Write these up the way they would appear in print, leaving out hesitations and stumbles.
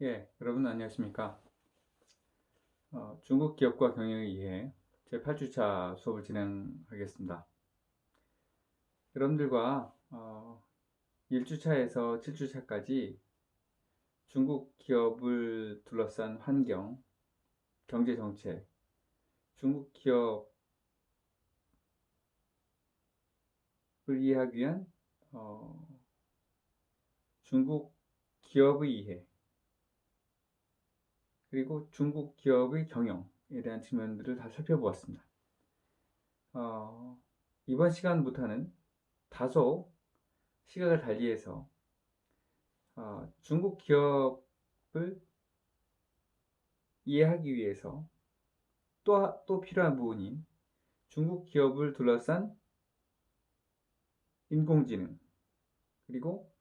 여러분 안녕하십니까? 중국 기업과 경영의 이해 제8주차 수업을 진행하겠습니다. 여러분들과 1주차에서 7주차까지 중국 기업을 둘러싼 환경, 경제 정책, 중국 기업을 이해하기 위한 중국 기업의 이해, 그리고 중국 기업의 경영에 대한 측면들을 다 살펴보았습니다. 이번 시간부터는 다소 시각을 달리해서 중국 기업을 이해하기 위해서 또 필요한 부분인 중국 기업을 둘러싼 인공지능 그리고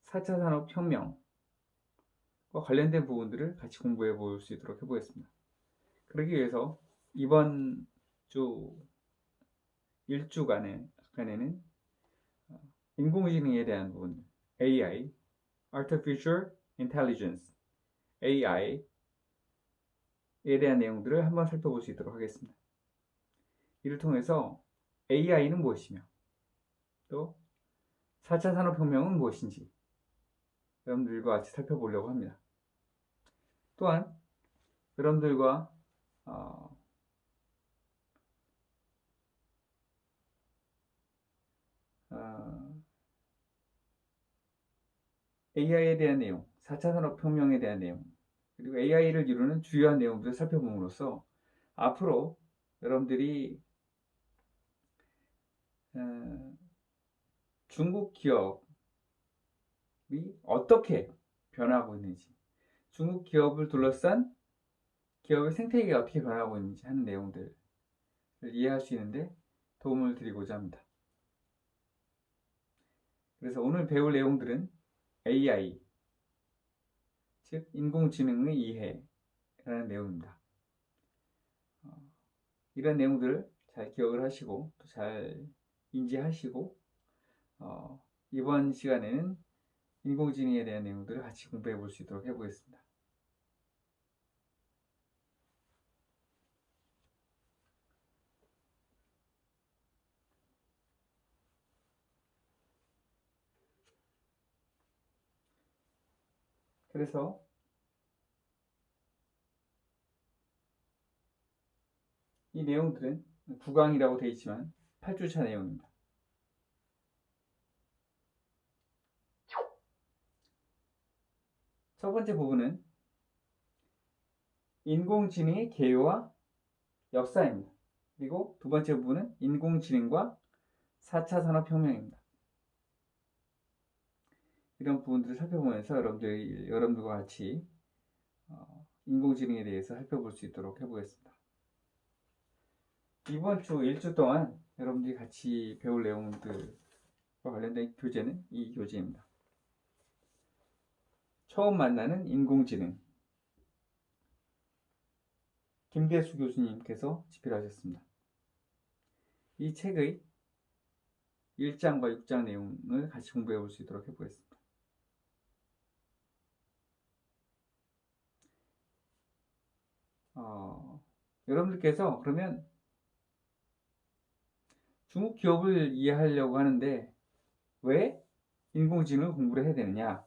4차 산업혁명과 관련된 부분들을 같이 공부해 볼 수 있도록 해보겠습니다. 그러기 위해서 이번 주 1주간에는 인공지능에 대한 부분, AI, Artificial Intelligence, AI에 대한 내용들을 한번 살펴볼 수 있도록 하겠습니다. 이를 통해서 AI는 무엇이며 또 4차 산업혁명은 무엇인지 여러분들과 같이 살펴보려고 합니다. 또한 여러분들과 AI에 대한 내용, 4차 산업혁명에 대한 내용, 그리고 AI를 이루는 주요한 내용들을 살펴봄으로써 앞으로 여러분들이 중국 기업이 어떻게 변화하고 있는지, 중국 기업을 둘러싼 기업의 생태계가 어떻게 변화하고 있는지 하는 내용들을 이해할 수 있는데 도움을 드리고자 합니다. 그래서 오늘 배울 내용들은 AI, 즉 인공지능의 이해라는 내용입니다. 이런 내용들을 잘 기억을 하시고 또 잘 인지하시고 이번 시간에는 인공지능에 대한 내용들을 같이 공부해 볼 수 있도록 해보겠습니다. 그래서 이 내용들은 9강이라고 되어 있지만 8주차 내용입니다. 첫 번째 부분은 인공지능의 개요와 역사입니다. 그리고 두 번째 부분은 인공지능과 4차 산업혁명입니다. 이런 부분들을 살펴보면서 여러분들과 같이 인공지능에 대해서 살펴볼 수 있도록 해보겠습니다. 이번 주 1주 동안 여러분들이 같이 배울 내용들과 관련된 교재는 이 교재입니다. 처음 만나는 인공지능, 김대수 교수님께서 집필하셨습니다. 이 책의 1장과 6장 내용을 같이 공부해 볼 수 있도록 해보겠습니다. 여러분들께서 그러면 중국 기업을 이해하려고 하는데 왜 인공지능을 공부를 해야 되느냐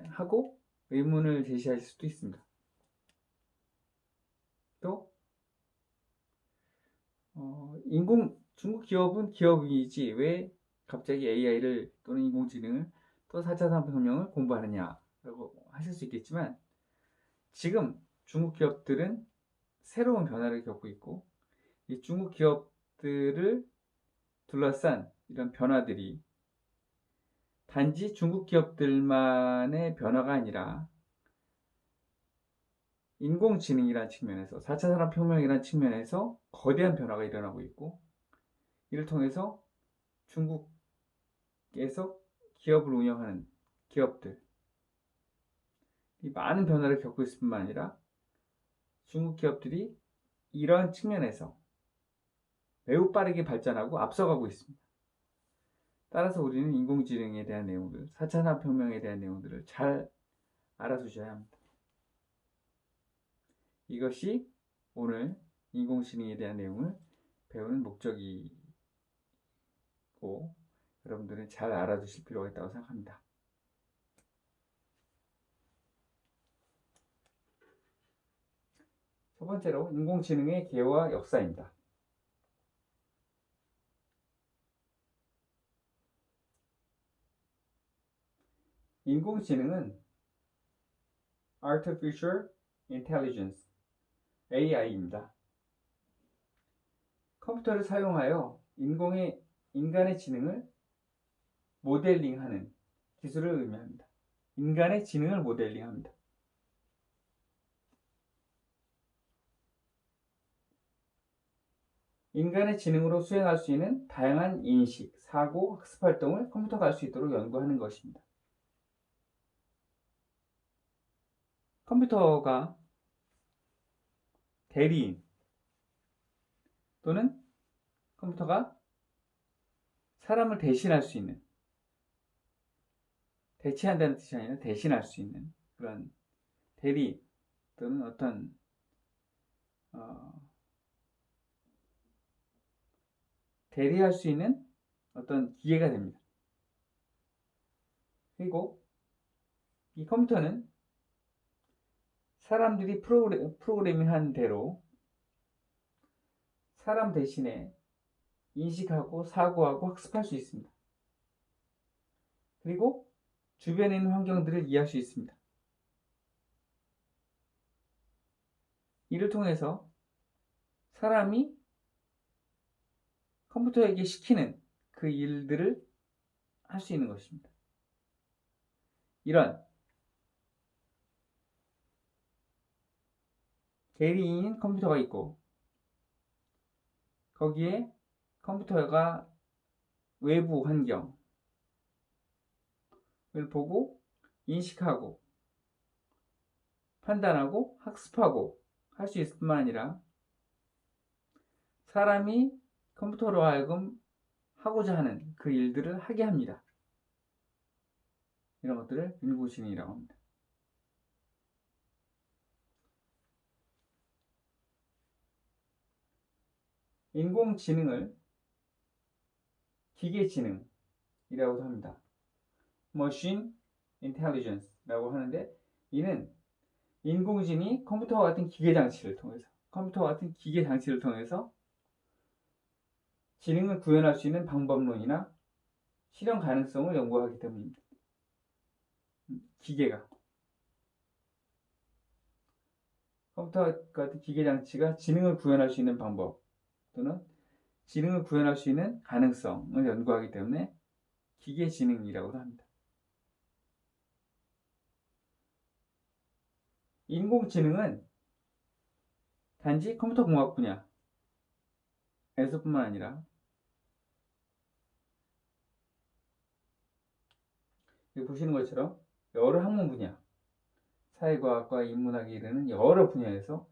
하고 의문을 제시하실 수도 있습니다. 또 중국 기업은 기업이지 왜 갑자기 AI를 또는 인공지능을 또 4차 산업혁명을 공부하느냐라고 하실 수 있겠지만 지금 중국 기업들은 새로운 변화를 겪고 있고 이 중국 기업들을 둘러싼 이런 변화들이 단지 중국 기업들만의 변화가 아니라 인공지능이라는 측면에서 4차 산업혁명이라는 측면에서 거대한 변화가 일어나고 있고 이를 통해서 중국에서 기업을 운영하는 기업들 이 많은 변화를 겪고 있을 뿐만 아니라 중국 기업들이 이러한 측면에서 매우 빠르게 발전하고 앞서가고 있습니다. 따라서 우리는 인공지능에 대한 내용들, 4차 산업혁명에 대한 내용들을 잘 알아두셔야 합니다. 이것이 오늘 인공지능에 대한 내용을 배우는 목적이고 여러분들은 잘 알아두실 필요가 있다고 생각합니다. 첫 번째로 인공지능의 개요와 역사입니다. 인공지능은 Artificial Intelligence, AI입니다. 컴퓨터를 사용하여 인간의 지능을 모델링하는 기술을 의미합니다. 인간의 지능을 모델링합니다. 인간의 지능으로 수행할 수 있는 다양한 인식, 사고, 학습 활동을 컴퓨터가 할 수 있도록 연구하는 것입니다. 컴퓨터가 대리인 또는 컴퓨터가 사람을 대신할 수 있는, 대체한다는 뜻이 아니라 대신할 수 있는 그런 대리인 또는 어떤 대리할 수 있는 어떤 기계가 됩니다. 그리고 이 컴퓨터는 사람들이 프로그래밍한 대로 사람 대신에 인식하고 사고하고 학습할 수 있습니다. 그리고 주변에 있는 환경들을 이해할 수 있습니다. 이를 통해서 사람이 컴퓨터에게 시키는 그 일들을 할 수 있는 것입니다. 이런 대리인인 컴퓨터가 있고 거기에 컴퓨터가 외부 환경을 보고 인식하고 판단하고 학습하고 할 수 있을 뿐만 아니라 사람이 컴퓨터로 하여금 하고자 하는 그 일들을 하게 합니다. 이런 것들을 인공지능이라고 합니다. 인공지능을 기계지능이라고도 합니다. Machine Intelligence라고 하는데 이는 인공지능이 컴퓨터와 같은 기계장치를 통해서 지능을 구현할 수 있는 방법론이나 실현 가능성을 연구하기 때문입니다. 기계가 컴퓨터와 같은 기계장치가 지능을 구현할 수 있는 방법 또는 지능을 구현할 수 있는 가능성을 연구하기 때문에 기계지능이라고도 합니다. 인공지능은 단지 컴퓨터공학 분야에서뿐만 아니라 여기 보시는 것처럼 여러 학문 분야, 사회과학과 인문학에 이르는 여러 분야에서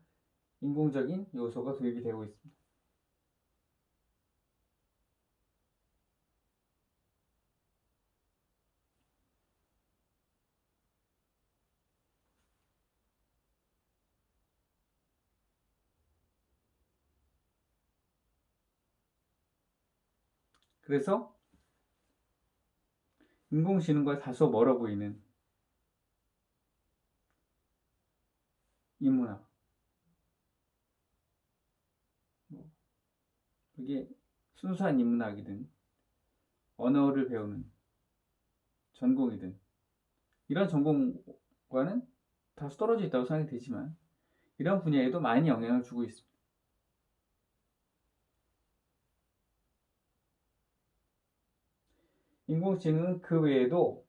인공적인 요소가 도입이 되고 있습니다. 그래서 인공지능과 다소 멀어 보이는 인문학, 이게 순수한 인문학이든 언어를 배우는 전공이든 이런 전공과는 다소 떨어져 있다고 생각이 되지만 이런 분야에도 많이 영향을 주고 있습니다. 인공지능은 그 외에도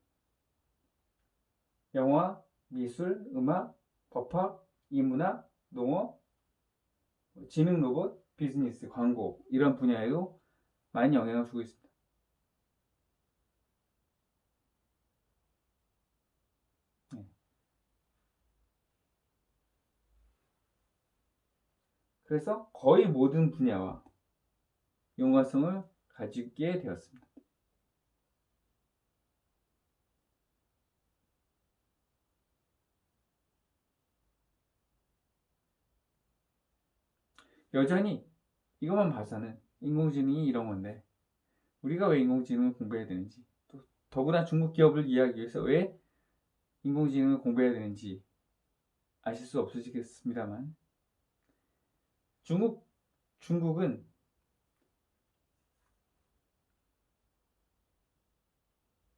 영화, 미술, 음악, 법학, 인문학, 농업, 지능 로봇, 비즈니스, 광고 이런 분야에도 많이 영향을 주고 있습니다. 그래서 거의 모든 분야와 연관성을 가지게 되었습니다. 여전히 이것만 봐서는 인공지능이 이런 건데 우리가 왜 인공지능을 공부해야 되는지, 또 더구나 중국 기업을 이해하기 위해서 왜 인공지능을 공부해야 되는지 아실 수 없으시겠습니다만, 중국은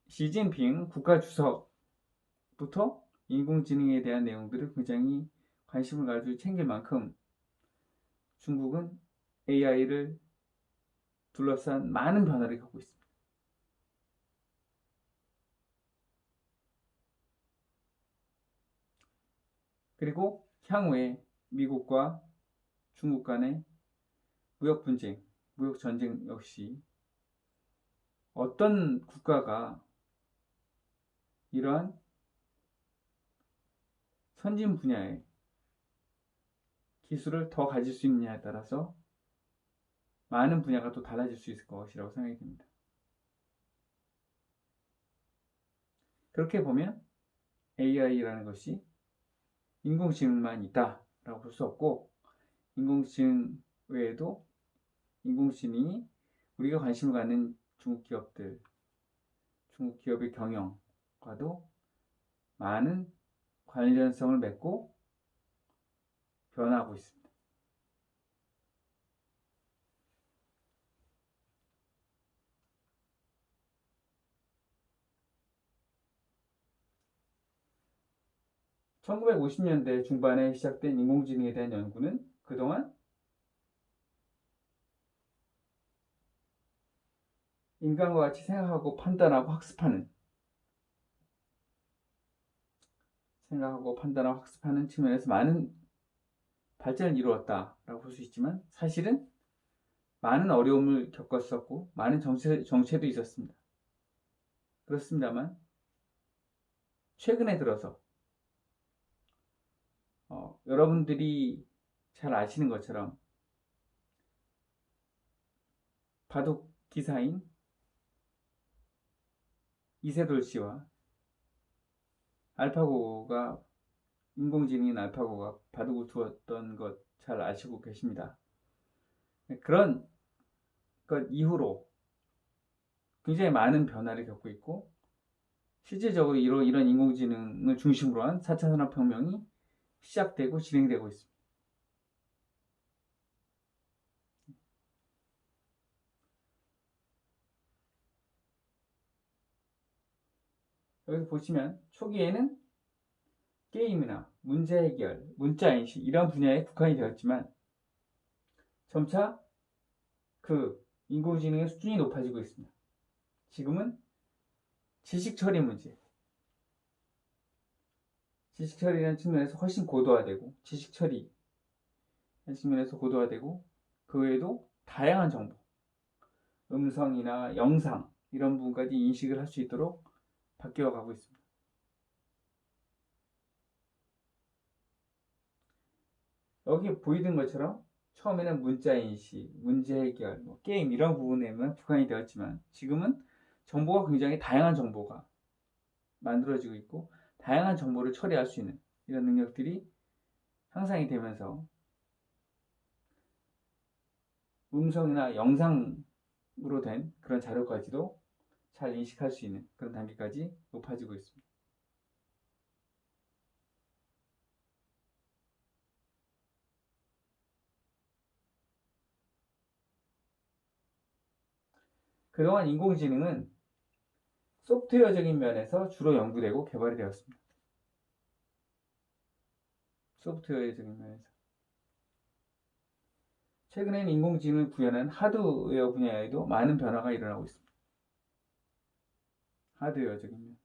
시진핑 국가주석부터 인공지능에 대한 내용들을 굉장히 관심을 가지고 챙길 만큼 중국은 AI를 둘러싼 많은 변화를 겪고 있습니다. 그리고 향후에 미국과 중국 간의 무역 분쟁, 무역 전쟁 역시 어떤 국가가 이러한 선진 분야의 기술을 더 가질 수 있느냐에 따라서 많은 분야가 또 달라질 수 있을 것이라고 생각이 듭니다. 그렇게 보면 AI라는 것이 인공지능만 있다라고 볼 수 없고, 인공지능 외에도 인공지능이 우리가 관심을 갖는 중국 기업의 경영과도 많은 관련성을 맺고 변화하고 있습니다. (1950년대) 중반에 시작된 인공지능에 대한 연구는 그동안 인간과 같이 생각하고 판단하고 학습하는 측면에서 많은 발전을 이루었다라고 볼 수 있지만, 사실은 많은 어려움을 겪었었고 많은 정체도 있었습니다. 그렇습니다만 최근에 들어서 여러분들이 잘 아시는 것처럼 바둑 기사인 이세돌 씨와 인공지능인 알파고가 바둑을 두었던 것 잘 아시고 계십니다. 그런 것 이후로 굉장히 많은 변화를 겪고 있고, 실질적으로 이런 인공지능을 중심으로 한 4차 산업혁명이 시작되고 진행되고 있습니다. 여기 보시면 초기에는 게임이나 문제 해결, 문자 인식 이런 분야에 국한이 되었지만 점차 그 인공지능의 수준이 높아지고 있습니다. 지금은 지식 처리라는 측면에서 훨씬 고도화되고, 그 외에도 다양한 정보, 음성이나 영상 이런 부분까지 인식을 할 수 있도록 바뀌어 가고 있습니다. 여기 보이는 것처럼 처음에는 문자 인식, 문제 해결, 게임 이런 부분에만 국한이 되었지만 지금은 정보가 굉장히 다양한 정보가 만들어지고 있고, 다양한 정보를 처리할 수 있는 이런 능력들이 향상이 되면서 음성이나 영상으로 된 그런 자료까지도 잘 인식할 수 있는 그런 단계까지 높아지고 있습니다. 그동안 인공지능은 소프트웨어적인 면에서 주로 연구되고 개발이 되었습니다. 소프트웨어적인 면에서. 최근에는 인공지능을 구현한 하드웨어 분야에도 많은 변화가 일어나고 있습니다. 하드웨어적인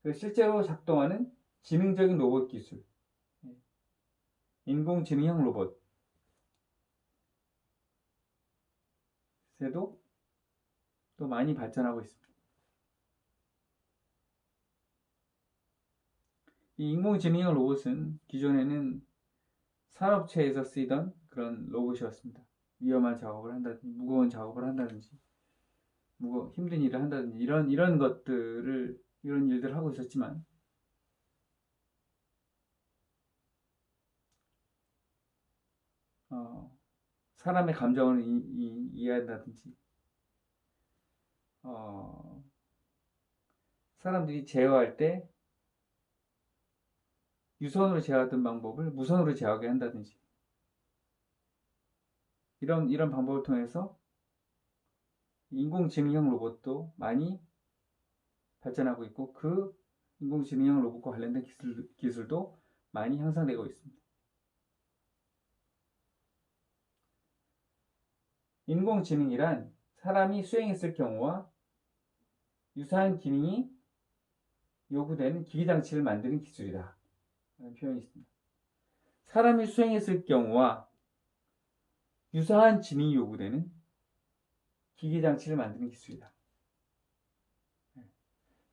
면. 실제로 작동하는 지능적인 로봇 기술, 인공지능형 로봇에도 또 많이 발전하고 있습니다. 이 인공지능형 로봇은 기존에는 산업체에서 쓰이던 그런 로봇이었습니다. 위험한 작업을 한다든지, 무거운 작업을 한다든지, 힘든 일을 한다든지, 이런 일들을 하고 있었지만, 사람의 감정을 이해한다든지, 사람들이 제어할 때 유선으로 제어하던 방법을 무선으로 제어하게 한다든지, 이런 방법을 통해서 인공지능형 로봇도 많이 발전하고 있고, 그 인공지능형 로봇과 관련된 기술도 많이 향상되고 있습니다. 인공지능이란 사람이 수행했을 경우와 유사한 기능이 요구되는 기기장치를 만드는 기술이다 라는 표현이 있습니다. 사람이 수행했을 경우와 유사한 지능이 요구되는 기기장치를 만드는 기술이다.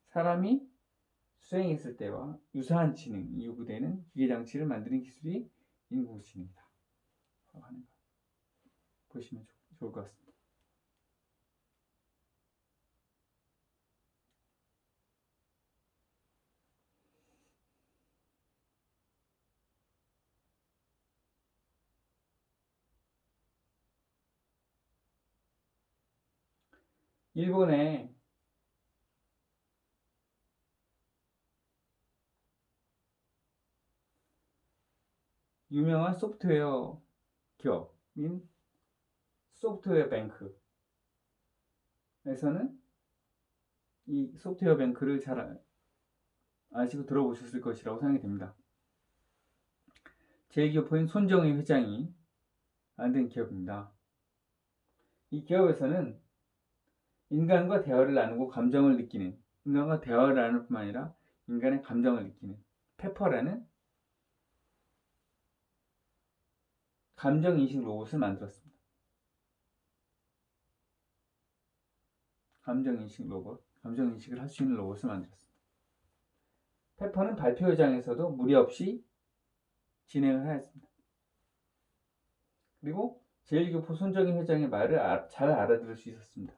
사람이 수행했을 때와 유사한 지능이 요구되는 기계장치를 만드는 기술이 인공지능이다 하는 거 보시면 좋을 것 같습니다. 일본의 유명한 소프트웨어 기업인 소프트웨어 뱅크에서는 이 소프트웨어 뱅크를 잘 아시고 들어보셨을 것이라고 생각이 됩니다. 제1기업인 손정희 회장이 만든 기업입니다. 이 기업에서는 인간과 대화를 나누고 감정을 느끼는, 인간과 대화를 나눌 뿐만 아니라 인간의 감정을 느끼는 페퍼라는 감정인식 로봇을 만들었습니다. 감정인식을 할 수 있는 로봇을 만들었습니다. 페퍼는 발표회장에서도 무리 없이 진행을 하였습니다. 그리고 제1교포 손정희 회장의 말을 잘 알아들을 수 있었습니다.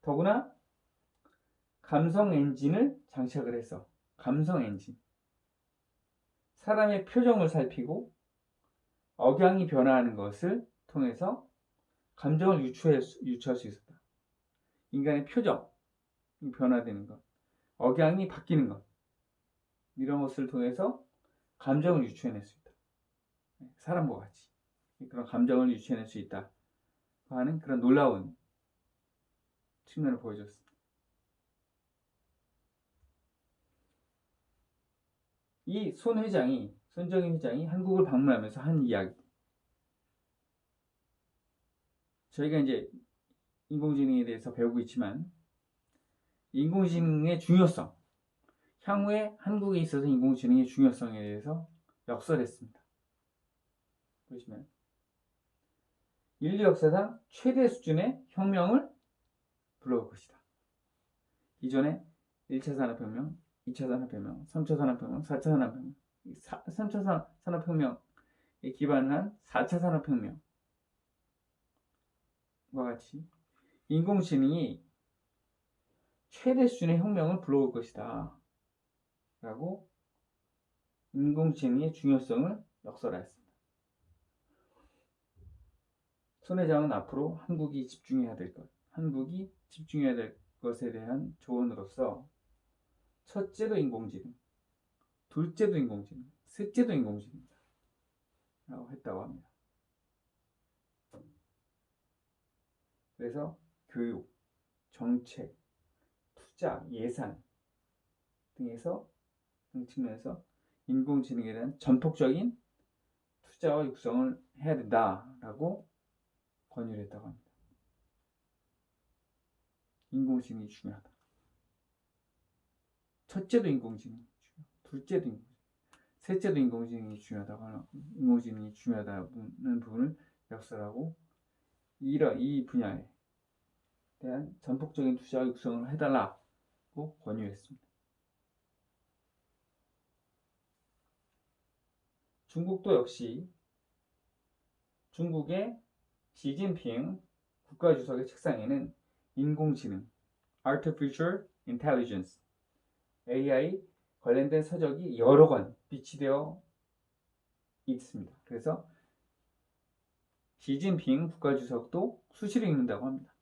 더구나 감성 엔진을 장착을 해서 감성 엔진, 사람의 표정을 살피고 억양이 변화하는 것을 통해서 감정을 유추할 수 있었다. 인간의 표정이 변화되는 것, 억양이 바뀌는 것, 이런 것을 통해서 감정을 유추해낼 수 있다. 사람과 같이 그런 감정을 유추해낼 수 있다 하는 그런 놀라운 측면을 보여줬습니다. 이 손정희 회장이 한국을 방문하면서 한 이야기, 저희가 이제 인공지능에 대해서 배우고 있지만 인공지능의 중요성, 향후에 한국에 있어서 인공지능의 중요성에 대해서 역설했습니다. 보시면 인류 역사상 최대 수준의 혁명을 불러올 것이다. 이전에 1차 산업혁명, 2차 산업혁명, 3차 산업혁명, 4차 산업혁명, 3차 산업혁명에 기반한 4차 산업혁명과 같이 인공지능이 최대 수준의 혁명을 불러올 것이다 라고 인공지능의 중요성을 역설하였습니다. 손 회장은 앞으로 한국이 집중해야 될 것에 대한 조언으로서 첫째도 인공지능, 둘째도 인공지능, 셋째도 인공지능이다 라고 했다고 합니다. 그래서 교육, 정책, 투자, 예산 등 측면에서 인공지능에 대한 전폭적인 투자와 육성을 해야 된다라고 권유를 했다고 합니다. 인공지능이 중요하다. 첫째도 인공지능이 중요하다. 둘째도 인공지능, 셋째도 인공지능이 중요하다는 부분을 역설하고 이 분야에 대한 전폭적인 투자와 육성을 해달라고 권유했습니다. 중국도 역시 중국의 시진핑 국가주석의 책상에는 인공지능, Artificial Intelligence, AI 관련된 서적이 여러 권 비치되어 있습니다. 그래서 시진핑 국가주석도 수시로 읽는다고 합니다.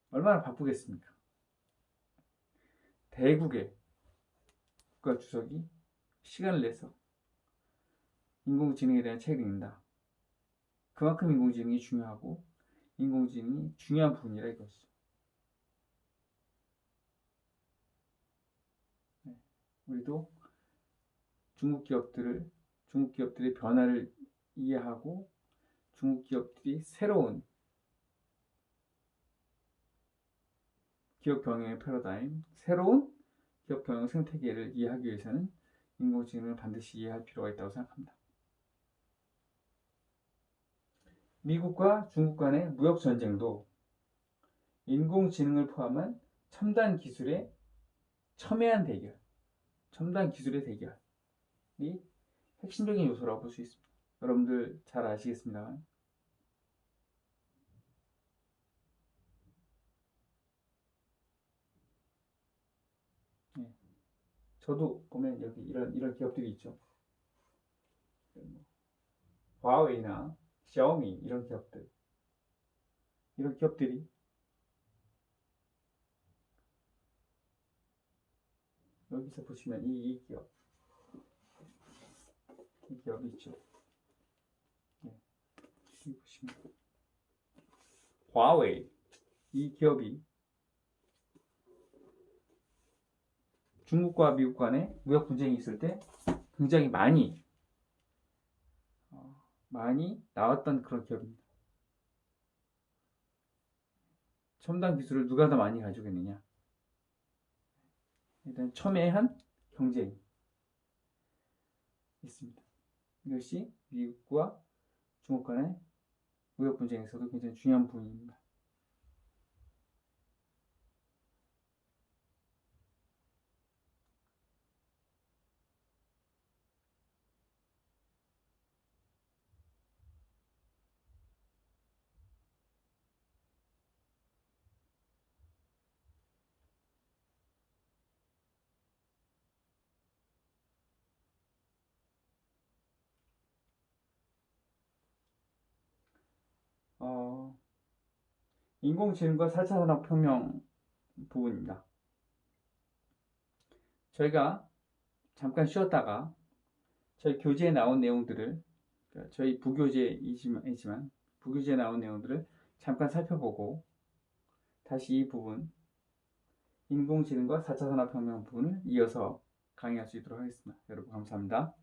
얼마나 바쁘겠습니까? 대국의 국가주석이 시간을 내서 인공지능에 대한 책을 읽는다. 그만큼 인공지능이 중요하고 인공지능이 중요한 부분이라 이것이죠. 우리도 중국 기업들의 변화를 이해하고 중국 기업들이 새로운 기업 경영의 패러다임, 새로운 기업 경영 생태계를 이해하기 위해서는 인공지능을 반드시 이해할 필요가 있다고 생각합니다. 미국과 중국 간의 무역 전쟁도 인공지능을 포함한 첨단 기술의 첨예한 대결, 첨단 기술의 대결이 핵심적인 요소라고 볼 수 있습니다. 여러분들 잘 아시겠습니다만 저도 보면 여기 이런 기업들이 있죠. 화웨이나 샤오미 이런 기업들이 여기서 보시면 이 기업이 있죠. 여기 보시면 화웨이 이 기업이 중국과 미국 간에 무역 분쟁이 있을 때 굉장히 많이 나왔던 그런 기업입니다. 첨단 기술을 누가 더 많이 가지고 있느냐. 일단 첨예한 경쟁이 있습니다. 이것이 미국과 중국 간의 무역 분쟁에서도 굉장히 중요한 부분입니다. 인공지능과 4차 산업혁명 부분입니다. 저희가 잠깐 쉬었다가 저희 교재에 나온 내용들을 저희 부교재이지만 부교재에 나온 내용들을 잠깐 살펴보고 다시 이 부분 인공지능과 4차 산업혁명 부분을 이어서 강의할 수 있도록 하겠습니다. 여러분 감사합니다.